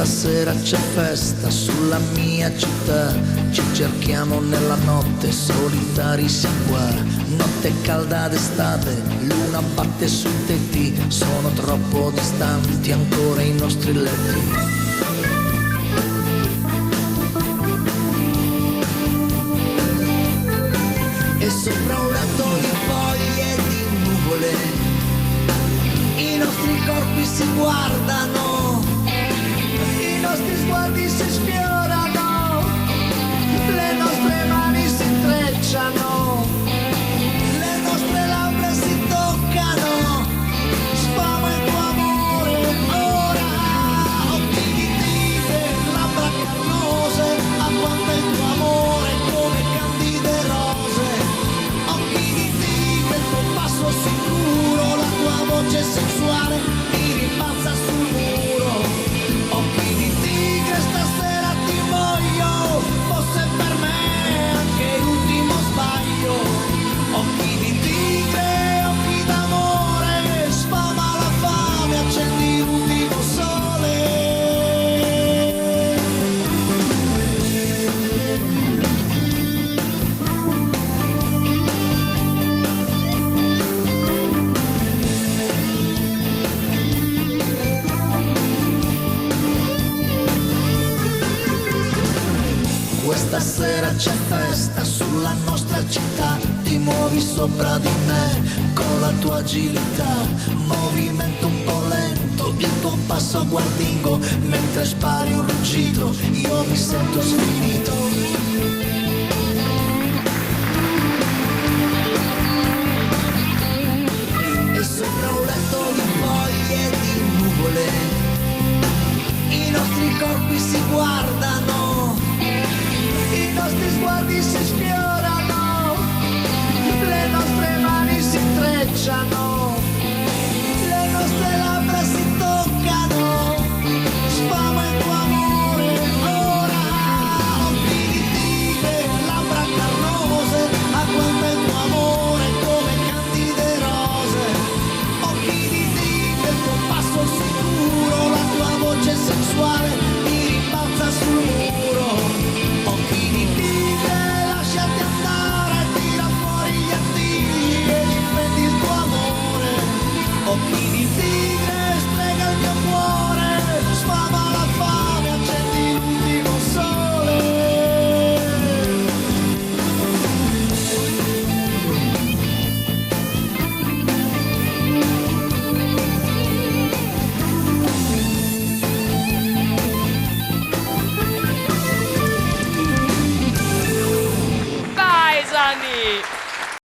Stasera c'è festa sulla mia città, ci cerchiamo nella notte, solitari siamo qua. Notte calda d'estate, luna batte sui tetti, sono troppo distanti ancora i nostri letti. E sopra un letto di foglie di nuvole, i nostri corpi si guardano, i nostri sguardi si sfiorano, le nostre mani si intrecciano, le nostre labbra si toccano, sfama il tuo amore ora, occhi di tigre, labbra carnose, agguanta il tuo amore come candide rose, occhi di tigre, il tuo passo sicuro, la tua voce sensuale mi rimbalza sul muro. Occhi di tigre, stasera ti voglio, fosse per me anche l'ultimo sbaglio. Occhi di tigre, occhi d'amore, sfama la fame, accendi l'ultimo sole. Questa sera c'è festa sulla nostra città, ti muovi sopra di me con la tua agilità, movimento un po' lento, il tuo passo guardingo, mentre spari un ruggito, io mi sento sfinito.